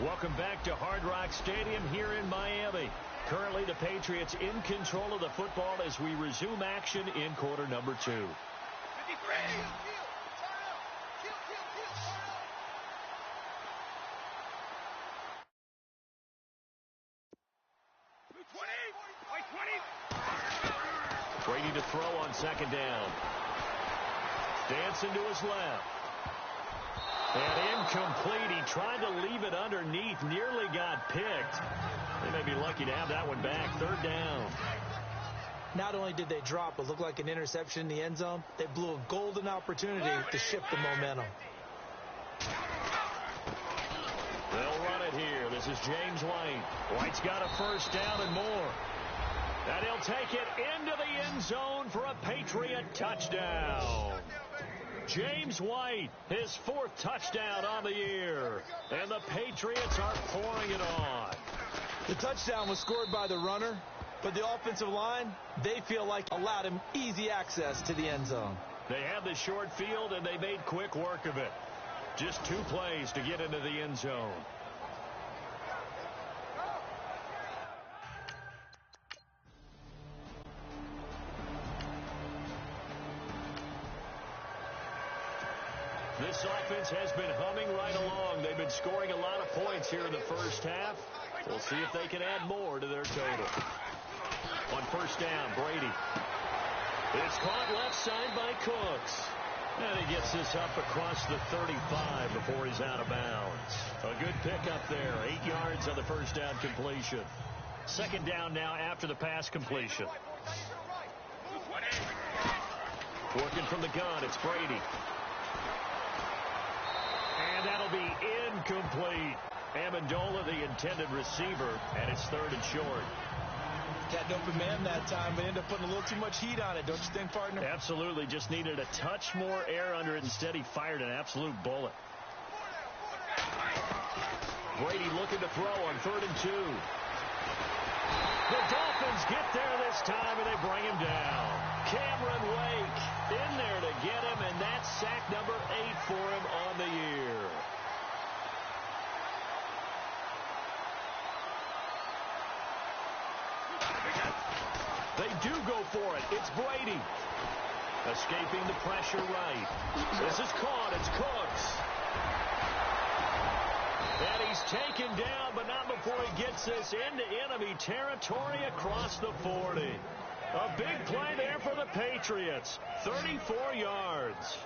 Welcome back to Hard Rock Stadium here in Miami. Currently, the Patriots in control of the football as we resume action in quarter number 2. 53. Brady to throw on second down. Dancing to his left. And incomplete. He tried to leave it underneath. Nearly got picked. They may be lucky to have that one back. Third down. Not only did they drop what looked like an interception in the end zone, they blew a golden opportunity to shift the momentum. They'll run it here. This is James White. White's got a first down and more. And he'll take it into the end zone for a Patriot touchdown. James White, his 4th touchdown on the year. And the Patriots are pouring it on. The touchdown was scored by the runner, but the offensive line, they feel like allowed him easy access to the end zone. They had the short field, and they made quick work of it. Just 2 plays to get into the end zone. This offense has been humming right along. They've been scoring a lot of points here in the first half. We'll see if they can add more to their total. On first down, Brady. It's caught left side by Cooks. And he gets this up across the 35 before he's out of bounds. A good pickup there. 8 yards on the first down completion. Second down now after the pass completion. Working from the gun, it's Brady. And that'll be incomplete. Amendola, the intended receiver, and it's 3rd and short. Got an open man that time, but ended up putting a little too much heat on it, don't you think, partner? Absolutely. Just needed a touch more air under it. Instead, he fired an absolute bullet. Brady looking to throw on 3rd and 2. The Dolphins get there this time, and they bring him down. Cameron Wake in there to get him, and that's sack number 8 for him on the year. They do go for it. It's Brady. Escaping the pressure right. This is caught. It's Cooks. And he's taken down, but not before he gets this into enemy territory across the 40. A big play there for the Patriots. 34 yards.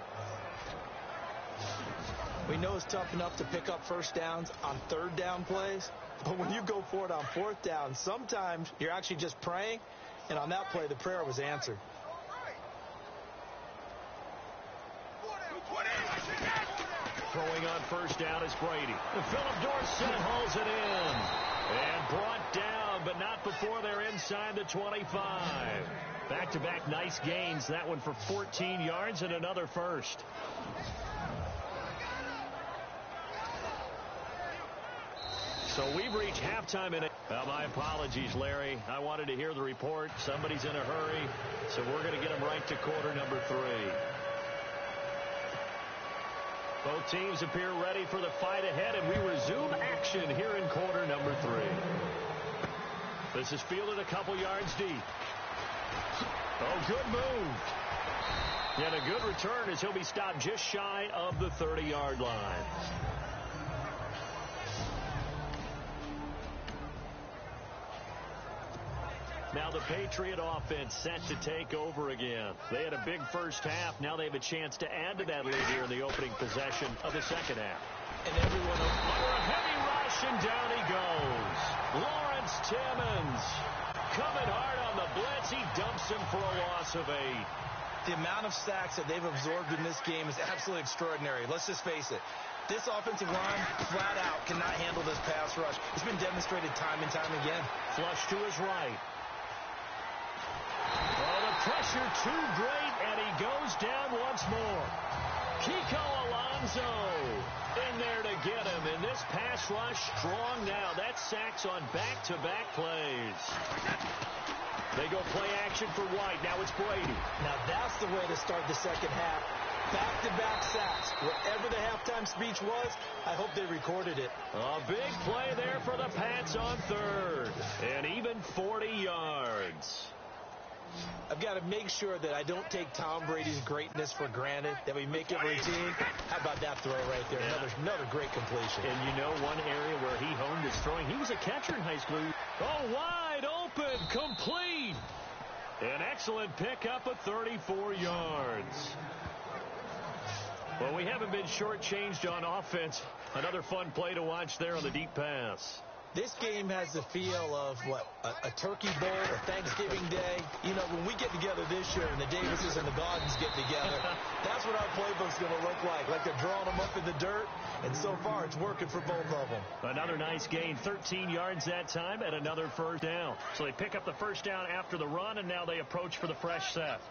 We know it's tough enough to pick up first downs on 3rd down plays, but when you go for it on 4th down, sometimes you're actually just praying, and on that play, the prayer was answered. Throwing on first down is Brady. And Philip Dorsett hauls it in. And brought down, but not before they're inside the 25. Back-to-back nice gains. That one for 14 yards and another first. So we've reached halftime in it. Well, my apologies, Larry. I wanted to hear the report. Somebody's in a hurry, so we're going to get them right to quarter number 3. Both teams appear ready for the fight ahead, and we resume action here in quarter number 3. This is fielded a couple yards deep. Oh, good move. And a good return as he'll be stopped just shy of the 30-yard line. Now the Patriot offense set to take over again. They had a big first half. Now they have a chance to add to that lead here in the opening possession of the second half. And everyone under a heavy rush, and down he goes. Lawrence Timmons coming hard on the blitz. He dumps him for a loss of 8. The amount of sacks that they've absorbed in this game is absolutely extraordinary. Let's just face it. This offensive line, flat out, cannot handle this pass rush. It's been demonstrated time and time again. Flush to his right. Oh, the pressure too great, and he goes down once more. Kiko Alonso in there to get him, and this pass rush strong now. That's sacks on back-to-back plays. They go play action for White. Now it's Brady. Now that's the way to start the second half. Back-to-back sacks. Whatever the halftime speech was, I hope they recorded it. A big play there for the Pats on third. And even 40 yards. I've got to make sure that I don't take Tom Brady's greatness for granted, that we make it routine. How about that throw right there? Yeah. Another great completion. And you know one area where he honed his throwing, he was a catcher in high school. Oh, wide open, complete. An excellent pickup of 34 yards. Well, we haven't been shortchanged on offense. Another fun play to watch there on the deep pass. This game has the feel of, a turkey bowl, a Thanksgiving day. You know, when we get together this year and the Davises and the Gaudens get together, that's what our playbook's going to look like. Like they're drawing them up in the dirt, and so far it's working for both of them. Another nice gain, 13 yards that time, and another first down. So they pick up the first down after the run, and now they approach for the fresh set.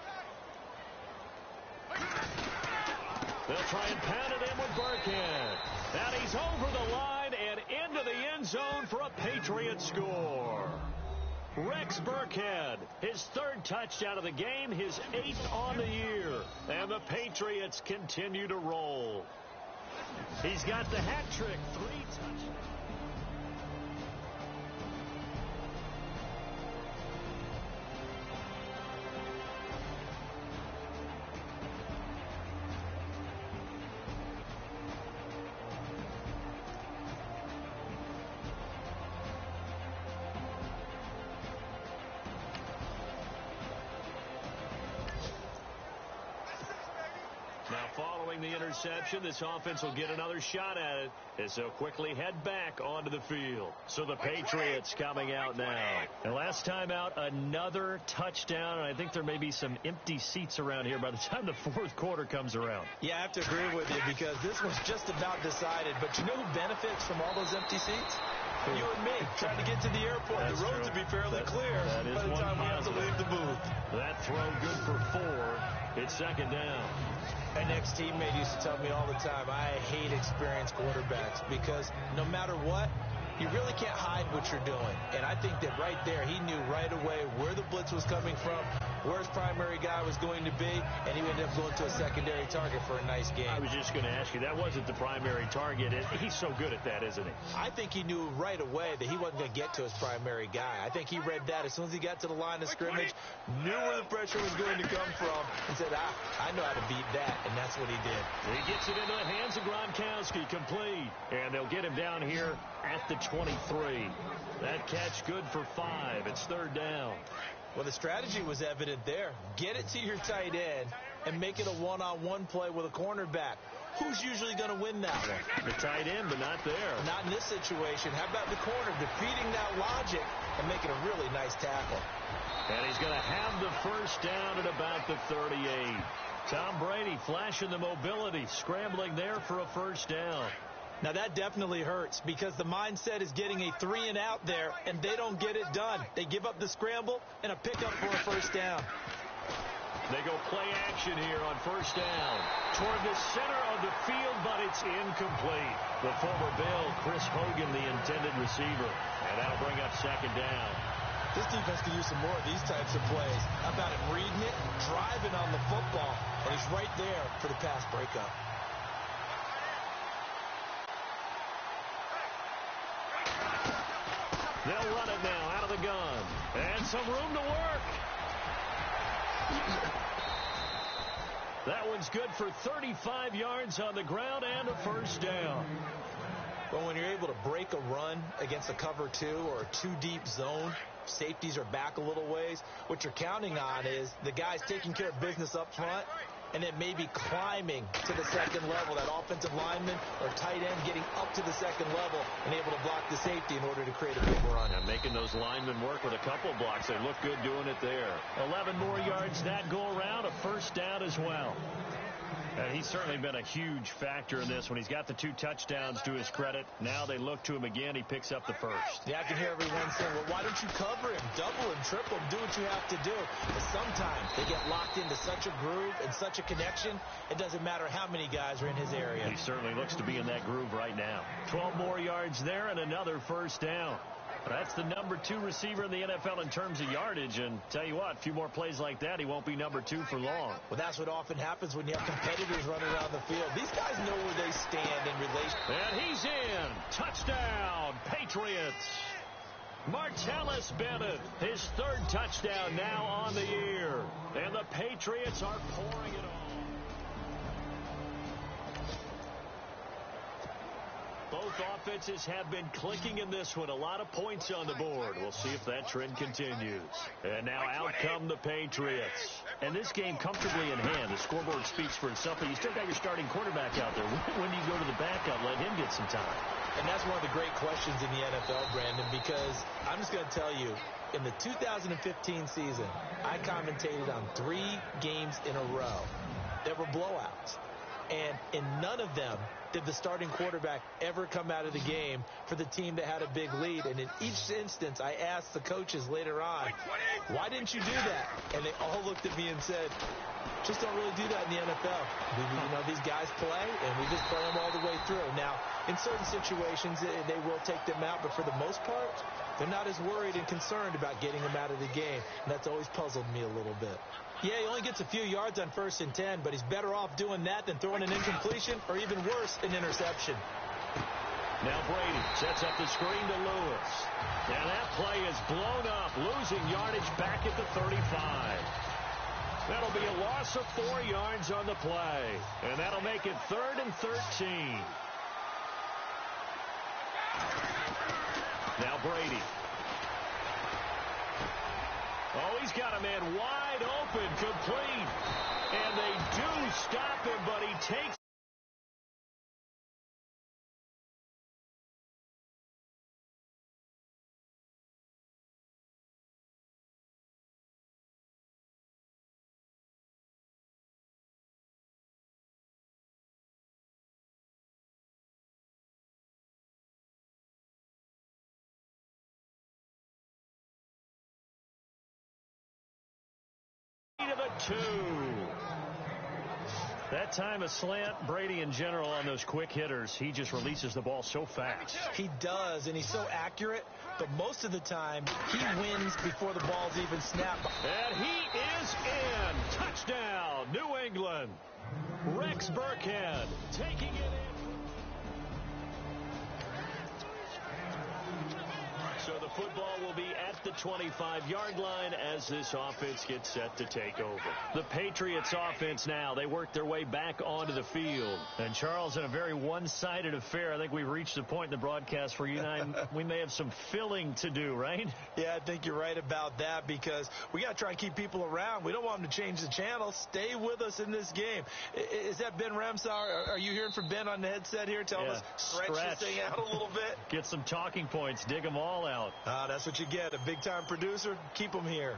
They'll try and pound it in with Burkhead. And he's over the line and into the end zone for a Patriots score. Rex Burkhead, his third touchdown of the game, his 8th on the year. And the Patriots continue to roll. He's got the hat trick, 3 touchdowns. Now, following the interception, this offense will get another shot at it as they'll quickly head back onto the field. So the Patriots coming out now. And last time out, another touchdown, and I think there may be some empty seats around here by the time the fourth quarter comes around. Yeah, I have to agree with you because this was just about decided. But you know who benefits from all those empty seats? You and me, trying to get to the airport. That's the roads true. will be fairly clear by by the time we have to leave the booth. That throw good for 4. It's second down. An ex-teammate used to tell me all the time, I hate experienced quarterbacks because no matter what, you really can't hide what you're doing. And I think that right there, he knew right away where the blitz was coming from, where his primary guy was going to be, and he ended up going to a secondary target for a nice game. I was just going to ask you, that wasn't the primary target. He's so good at that, isn't he? I think he knew right away that he wasn't going to get to his primary guy. I think he read that as soon as he got to the line of scrimmage, knew where the pressure was going to come from, and said, I know how to beat that, and that's what he did. He gets it into the hands of Gronkowski, complete. And they'll get him down here at the 23. That catch good for 5. It's third down. Well, the strategy was evident there. Get it to your tight end and make it a one-on-one play with a cornerback. Who's usually going to win that one? The tight end, but not there. Not in this situation. How about the corner defeating that logic and making a really nice tackle? And he's going to have the first down at about the 38. Tom Brady flashing the mobility, scrambling there for a first down. Now, that definitely hurts because the mindset is getting a 3-and-out there, and they don't get it done. They give up the scramble and a pickup for a first down. They go play action here on first down toward the center of the field, but it's incomplete. The former Bill, Chris Hogan, the intended receiver. And that'll bring up second down. This defense could use some more of these types of plays. How about him reading it, driving on the football, and he's right there for the pass breakup. They'll run it now out of the gun. And some room to work. That one's good for 35 yards on the ground and a first down. Well, when you're able to break a run against a cover 2 or a 2-deep zone, safeties are back a little ways. What you're counting on is the guys taking care of business up front and then maybe climbing to the second level, that offensive lineman or tight end getting up to the second level and able to block the safety in order to create a big run. And making those linemen work with a couple blocks. They look good doing it there. 11 more yards that go around, a first down as well. And he's certainly been a huge factor in this when he's got the 2 touchdowns to his credit. Now they look to him again. He picks up the first. Yeah, I can hear everyone saying, well, why don't you cover him, double him, triple him, do what you have to do. But sometimes they get locked into such a groove and such a connection, it doesn't matter how many guys are in his area. He certainly looks to be in that groove right now. 12 more yards there and another first down. That's the number 2 receiver in the NFL in terms of yardage. And tell you what, a few more plays like that, he won't be number 2 for long. Well, that's what often happens when you have competitors running around the field. These guys know where they stand in relation. And he's in. Touchdown, Patriots. Martellus Bennett, his 3rd touchdown now on the year. And the Patriots are pouring it on. Both offenses have been clicking in this one. A lot of points on the board. We'll see if that trend continues. And now out come the Patriots. And this game comfortably in hand. The scoreboard speaks for itself, but you still got your starting quarterback out there. When do you go to the backup? Let him get some time. And that's one of the great questions in the NFL, Brandon, because I'm just going to tell you, in the 2015 season, I commentated on 3 games in a row that were blowouts. And in none of them did the starting quarterback ever come out of the game for the team that had a big lead. And in each instance, I asked the coaches later on, why didn't you do that? And they all looked at me and said, just don't really do that in the NFL. These guys play, and we just play them all the way through. Now, in certain situations, they will take them out, but for the most part, they're not as worried and concerned about getting them out of the game. And that's always puzzled me a little bit. Yeah, he only gets a few yards on 1st and 10, but he's better off doing that than throwing an incompletion or even worse, an interception. Now Brady sets up the screen to Lewis. And that play is blown up, losing yardage back at the 35. That'll be a loss of 4 yards on the play. And that'll make it 3rd and 13. Now Brady. Oh, he's got a man wide open, complete. And they do stop him, but he takes to the 2. That time a slant. Brady in general on those quick hitters, he just releases the ball so fast. He does, and he's so accurate, but most of the time he wins before the ball's even snapped. And he is in. Touchdown, New England. Rex Burkhead taking it in. So the football will be at the 25-yard line as this offense gets set to take over. The Patriots offense now, they work their way back onto the field. And Charles, in a very one-sided affair, I think we've reached the point in the broadcast where you and I, we may have some filling to do, right? Yeah, I think you're right about that because we got to try and keep people around. We don't want them to change the channel. Stay with us in this game. Is that Ben Ramsauer? Are you hearing from Ben on the headset here telling us stretch this thing out a little bit? Get some talking points. Dig them all out. That's what you get. A big-time producer. Keep them here.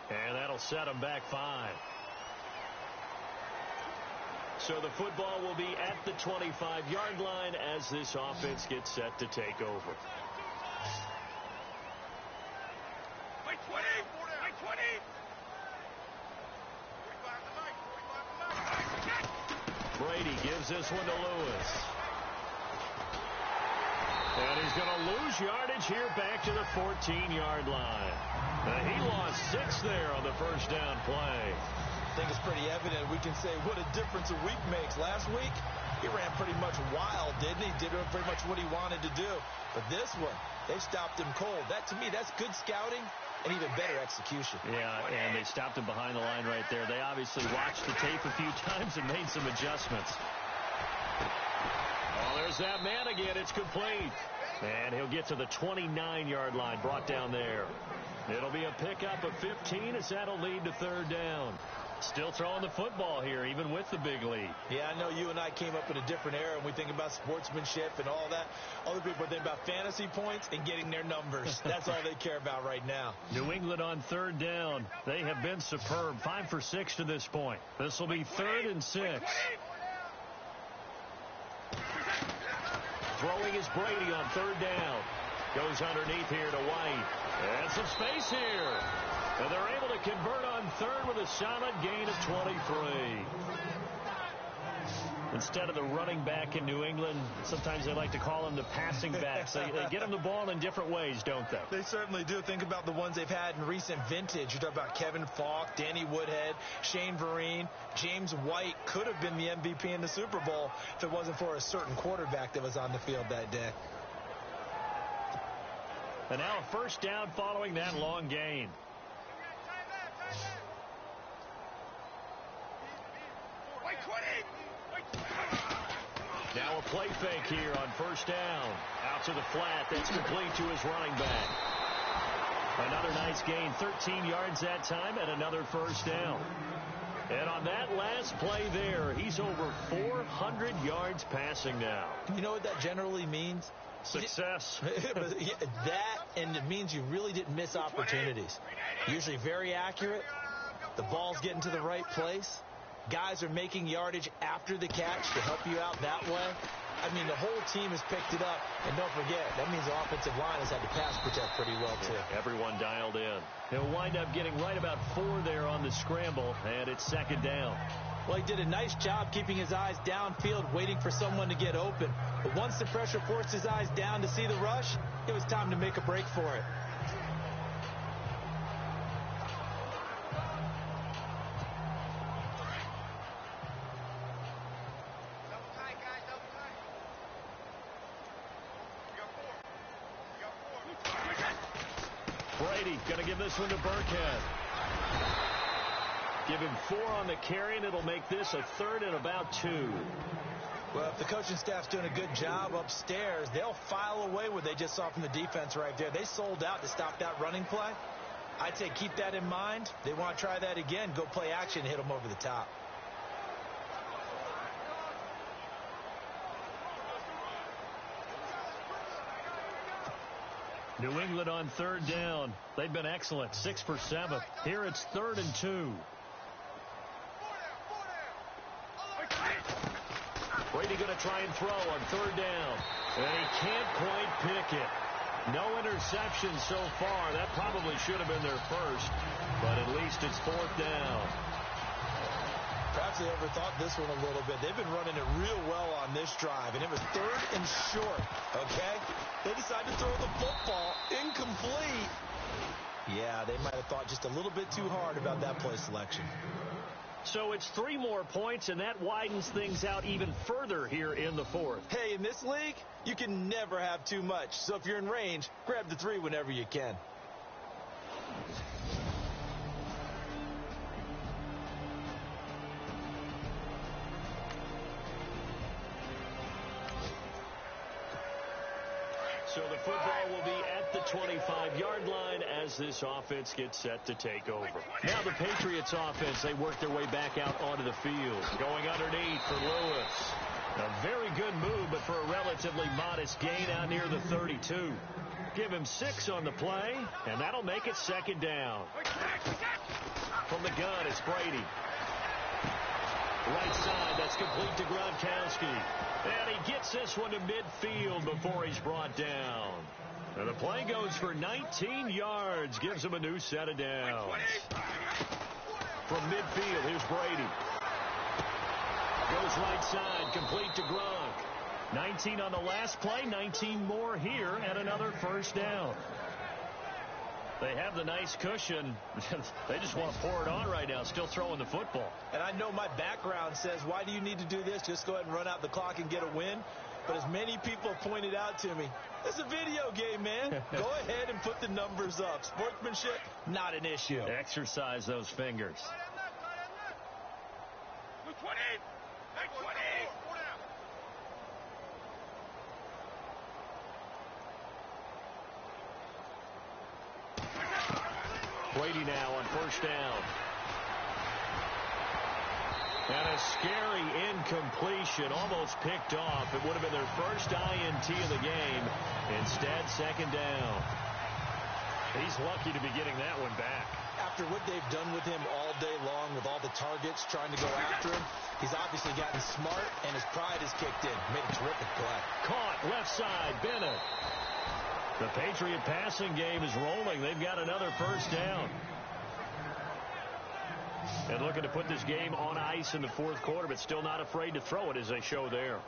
And that'll set them back 5. So the football will be at the 25-yard line as this offense gets set to take over. Brady gives this one to Lewis. And he's going to lose yardage here back to the 14-yard line. He lost 6 there on the first down play. I think it's pretty evident. We can say what a difference a week makes. Last week, he ran pretty much wild, didn't he? Did pretty much what he wanted to do. But this one, they stopped him cold. That, to me, that's good scouting and even better execution. Yeah, and they stopped him behind the line right there. They obviously watched the tape a few times and made some adjustments. Oh, there's that man again. It's complete. And he'll get to the 29-yard line, brought down there. It'll be a pickup of 15 as that'll lead to 3rd down. Still throwing the football here, even with the big lead. Yeah, I know you and I came up in a different era, and we think about sportsmanship and all that. Other people think about fantasy points and getting their numbers. That's all they care about right now. New England on 3rd down. They have been superb. 5 for 6 to this point. This will be 3rd and 6. Throwing is Brady on 3rd down. Goes underneath here to White. And some space here. And they're able to convert on 3rd with a solid gain of 23. Instead of the running back in New England, sometimes they like to call them the passing backs. They get them the ball in different ways, don't they? They certainly do. Think about the ones they've had in recent vintage. You talk about Kevin Falk, Danny Woodhead, Shane Vereen, James White could have been the MVP in the Super Bowl if it wasn't for a certain quarterback that was on the field that day. And now a first down following that long gain. Now a play fake here on first down. Out to the flat. That's complete to his running back. Another nice gain. 13 yards that time and another first down. And on that last play there, he's over 400 yards passing now. You know what that generally means? Success. That, and it means you really didn't miss opportunities. Usually very accurate. The ball's getting to the right place. Guys are making yardage after the catch to help you out that way. I mean, the whole team has picked it up. And don't forget, that means the offensive line has had to pass protect pretty well, too. Yeah, everyone dialed in. He'll wind up getting right about 4 there on the scramble, and it's second down. Well, he did a nice job keeping his eyes downfield, waiting for someone to get open. But once the pressure forced his eyes down to see the rush, it was time to make a break for it. Brady going to give this one to Burkhead. Give him 4 on the carry, and it'll make this a third and about 2. Well, if the coaching staff's doing a good job upstairs, they'll file away what they just saw from the defense right there. They sold out to stop that running play. I'd say keep that in mind. They want to try that again. Go play action and hit them over the top. New England on third down. They've been excellent. 6 for 7. Here it's 3rd and 2. Brady going to try and throw on third down. And he can't quite pick it. No interception so far. That probably should have been their first. But at least it's 4th down. Perhaps they overthought this one a little bit. They've been running it real well on this drive, and it was 3rd and short, okay? They decided to throw the football incomplete. Yeah, they might have thought just a little bit too hard about that play selection. So it's 3 more points, and that widens things out even further here in the 4th. Hey, in this league, you can never have too much. So if you're in range, grab the 3 whenever you can. So the football will be at the 25-yard line as this offense gets set to take over. Now the Patriots offense, they work their way back out onto the field. Going underneath for Lewis. A very good move, but for a relatively modest gain out near the 32. Give him 6 on the play, and that'll make it second down. From the gun, it's Brady. Right side, that's complete to Gronkowski. And he gets this one to midfield before he's brought down. And the play goes for 19 yards, gives him a new set of downs. From midfield, here's Brady. Goes right side, complete to Gronk. 19 on the last play, 19 more here, and another first down. They have the nice cushion. They just want to pour it on right now, still throwing the football. And I know my background says, why do you need to do this? Just go ahead and run out the clock and get a win. But as many people have pointed out to me, it's a video game, man. Go ahead and put the numbers up. Sportsmanship, not an issue. Exercise those fingers. Brady now on first down. And a scary incompletion, almost picked off. It would have been their first INT of the game. Instead, second down. He's lucky to be getting that one back. After what they've done with him all day long with all the targets trying to go after him, he's obviously gotten smart, and his pride has kicked in. Made a terrific play. Caught left side, Bennett. The Patriot passing game is rolling. They've got another first down. And looking to put this game on ice in the fourth quarter, but still not afraid to throw it as they show there.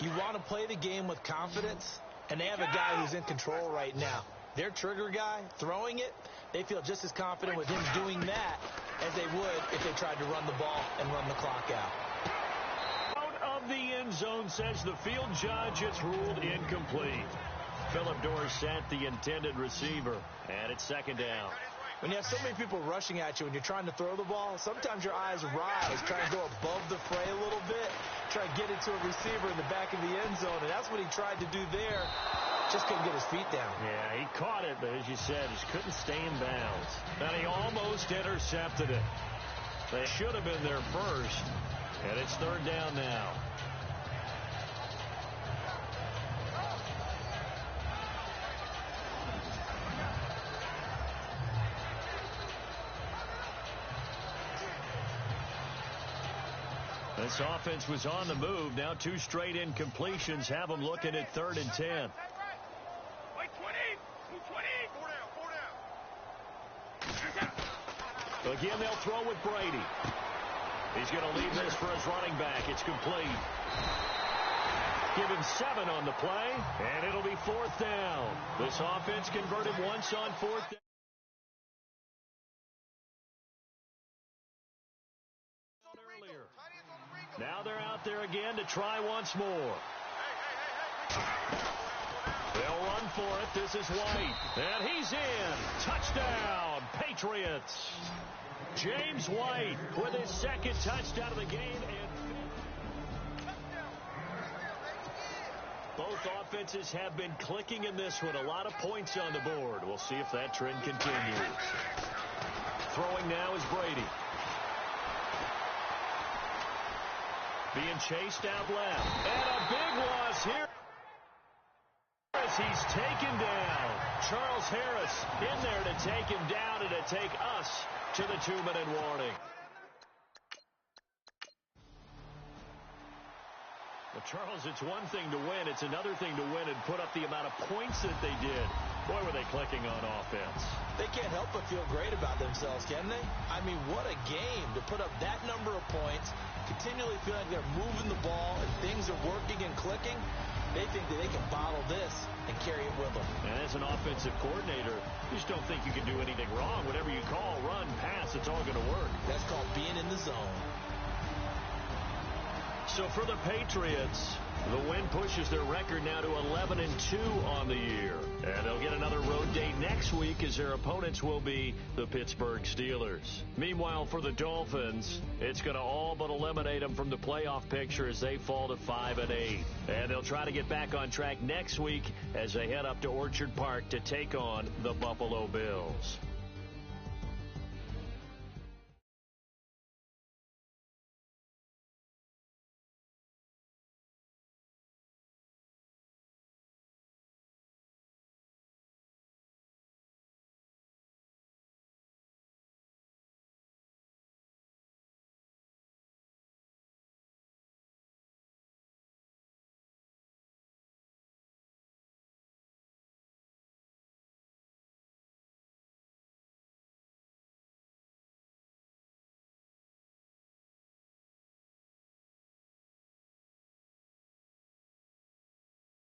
You want to play the game with confidence, and they have a guy who's in control right now. Their trigger guy throwing it, they feel just as confident with him doing that as they would if they tried to run the ball and run the clock out. Out of the end zone, says the field judge. It's ruled incomplete. Philip Dorsett, the intended receiver, and it's second down. When you have so many people rushing at you and you're trying to throw the ball, sometimes your eyes rise, trying to go above the fray a little bit, try to get it to a receiver in the back of the end zone, and that's what he tried to do there. Just couldn't get his feet down. Yeah, he caught it, but as you said, just couldn't stay in bounds. And he almost intercepted it. They should have been there first, and it's third down now. This offense was on the move. Now 2 straight incompletions have them looking at 3rd and 10. Again, they'll throw with Brady. He's going to leave this for his running back. It's complete. Give him 7 on the play, and it'll be 4th down. This offense converted once on 4th down. Now they're out there again to try once more. They'll run for it. This is White. And he's in. Touchdown, Patriots. James White with his 2nd touchdown of the game. And both offenses have been clicking in this one. A lot of points on the board. We'll see if that trend continues. Throwing now is Brady. Being chased out left. And a big loss here. He's taken down. Charles Harris in there to take him down and to take us to the 2-minute warning. Well, Charles, it's one thing to win. It's another thing to win and put up the amount of points that they did. Boy, were they clicking on offense. They can't help but feel great about themselves, can they? I mean, what a game to put up that number of points, continually feel like they're moving the ball and things are working and clicking. They think that they can bottle this and carry it with them. And as an offensive coordinator, you just don't think you can do anything wrong. Whatever you call, run, pass, it's all going to work. That's called being in the zone. So for the Patriots, the win pushes their record now to 11-2 on the year. And they'll get another road date next week as their opponents will be the Pittsburgh Steelers. Meanwhile, for the Dolphins, it's going to all but eliminate them from the playoff picture as they fall to 5-8. And they'll try to get back on track next week as they head up to Orchard Park to take on the Buffalo Bills.